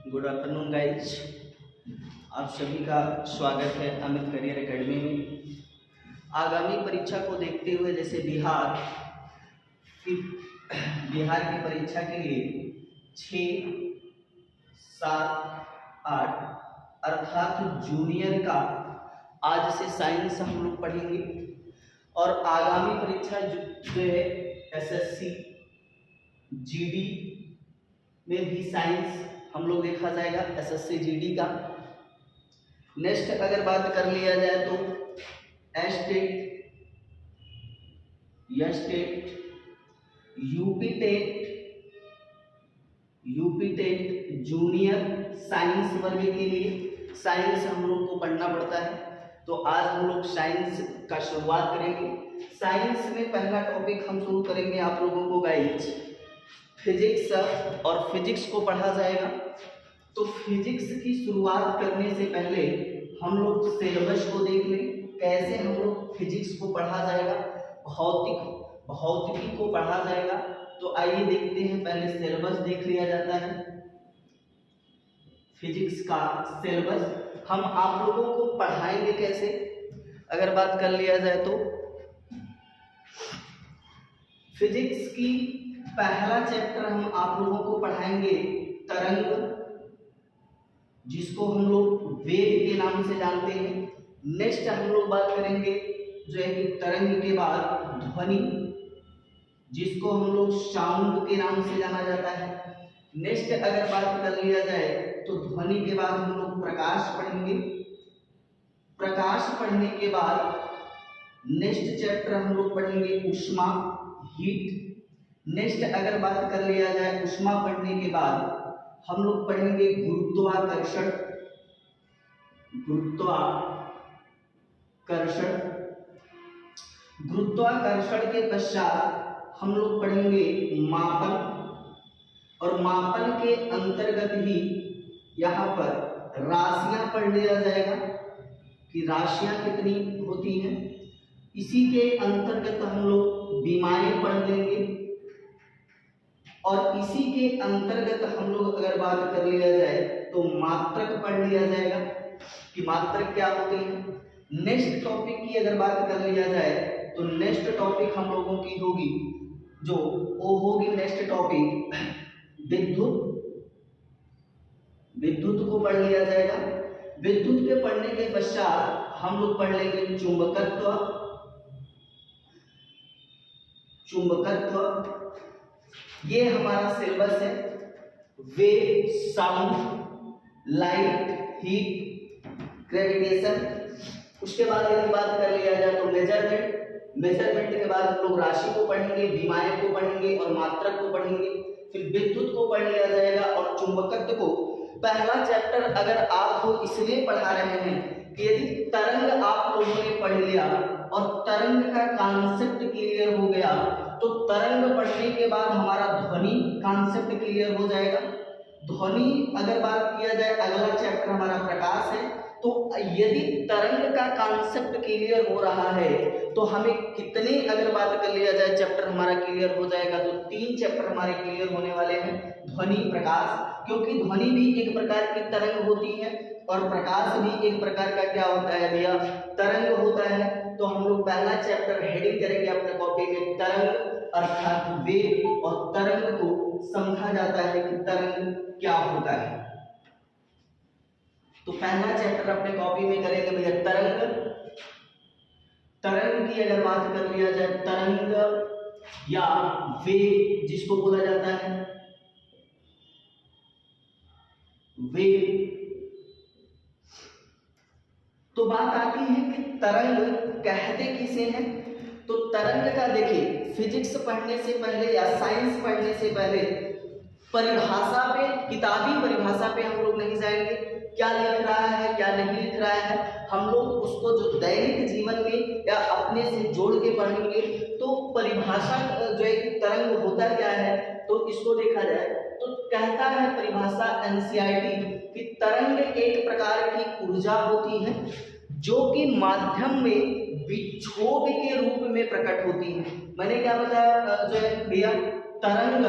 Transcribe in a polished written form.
Good afternoon guys, आप सभी का स्वागत है अमित करियर एकेडमी में। आगामी परीक्षा को देखते हुए जैसे बिहार की परीक्षा के लिए 6, 7, 8 अर्थात जूनियर का आज से साइंस हम लोग पढ़ेंगे और आगामी परीक्षा जो है एसएससी जीडी में भी साइंस हम लोग देखा जाएगा। एसएससी जीडी का नेक्स्ट अगर बात कर लिया जाए तो state UP TET junior science वर्ग के लिए साइंस हम लोग को पढ़ना पड़ता है। तो आज हम लोग साइंस का शुरुआत करेंगे। साइंस में पहला टॉपिक हम शुरू करेंगे आप लोगों को गाइज फिजिक्स, और फिजिक्स को पढ़ा जाएगा। तो फिजिक्स की शुरुआत करने से पहले हम लोग सिलेबस को देख लें, कैसे हम लोग फिजिक्स को पढ़ा जाएगा, भौतिकी को पढ़ा जाएगा। तो आइए देखते हैं, पहले सिलेबस देख लिया जाता है। फिजिक्स का सिलेबस हम आप लोगों को पढ़ाएंगे कैसे, अगर बात कर लिया जाए तो फिजिक्स की पहला चैप्टर हम आप लोगों को पढ़ाएंगे तरंग, जिसको हम लोग वेव के नाम से जानते हैं। नेक्स्ट हम लोग बात करेंगे जो है कि तरंग के बाद ध्वनि, जिसको हम लोग साउंड के नाम से जाना जाता है। नेक्स्ट अगर बात कर लिया जाए तो ध्वनि के बाद हम लोग प्रकाश पढ़ेंगे। प्रकाश पढ़ने के बाद नेक्स्ट चैप्टर हम लोग पढ़ेंगे ऊष्मा, हीट। नेक्स्ट अगर बात कर लिया जाए ऊष्मा पढ़ने के बाद हम लोग पढ़ेंगे गुरुत्वाकर्षण। गुरुत्वाकर्षण के पश्चात हम लोग पढ़ेंगे मापन, और मापन के अंतर्गत ही यहाँ पर राशियां पढ़ लिया जाएगा कि राशियां कितनी होती हैं। इसी के अंतर्गत हम लोग विमाएं पढ़ लेंगे, और इसी के अंतर्गत हम लोग अगर बात कर लिया जाए तो मात्रक पढ़ लिया जाएगा कि मात्रक क्या होते हैं। नेक्स्ट टॉपिक की अगर बात कर लिया जाए तो नेक्स्ट टॉपिक हम लोगों की होगी जो वो होगी नेक्स्ट टॉपिक विद्युत को पढ़ लिया जाएगा। विद्युत के पढ़ने के पश्चात हम लोग पढ़ लेंगे चुंबकत्व। ये हमारा सिलेबस है। Wave, sound, light, heat, gravitation. उसके बाद यदि बात कर लिया जाए तो मेजरमेंट के बाद हम लोग राशि को पढ़ेंगे, विमाएं को पढ़ेंगे और मात्रक को पढ़ेंगे। फिर विद्युत को पढ़ लिया जाएगा, और चुंबकत्व को पहला चैप्टर अगर आपको इसलिए पढ़ा रहे हैं कि यदि तरंग आप लोगों ने पढ़ लिया और तरंग का कॉन्सेप्ट क्लियर हो गया तो तरंग पढ़ने के बाद हमारा ध्वनि कॉन्सेप्ट क्लियर हो जाएगा। ध्वनि अगर बात किया जाए अगला चैप्टर हमारा प्रकाश है। तो यदि तरंग का कॉन्सेप्ट क्लियर हो रहा है तो हमें कितने अगर बात कर लिया जाए चैप्टर हमारा क्लियर हो जाएगा, तो 3 चैप्टर हमारे क्लियर होने वाले हैं, ध्वनि, प्रकाश। क्योंकि ध्वनि भी एक प्रकार की तरंग होती है और प्रकाश भी एक प्रकार का क्या होता है भैया, तरंग होता है। तो हम लोग पहला चैप्टर हेडिंग करेंगे अपने कॉपी में तरंग, अर्थात वेव, और तरंग को समझा जाता है कि तरंग क्या होता है। तो पहला चैप्टर अपने कॉपी में करेंगे भैया तरंग की अगर बात कर लिया जाए, तरंग या वेव जिसको बोला जाता है वेव। तो बात आती है कि तरंग कहते किसे हैं। तो तरंग का देखिए, फिजिक्स पढ़ने से पहले या साइंस पढ़ने से पहले परिभाषा पे, किताबी परिभाषा पे हम लोग नहीं जाएंगे, क्या लिख रहा है क्या नहीं लिख रहा है। हम लोग उसको जो दैनिक जीवन में या अपने से जोड़ के पढ़ेंगे। तो परिभाषा जो है कि तरंग होता क्या है, तो इसको देखा जाए तो कहता है परिभाषा एनसीईआरटी कि तरंग एक प्रकार की ऊर्जा होती है जो कि माध्यम में विक्षोभ के रूप में प्रकट होती है। मैंने क्या बताया जो है भैया, तरंग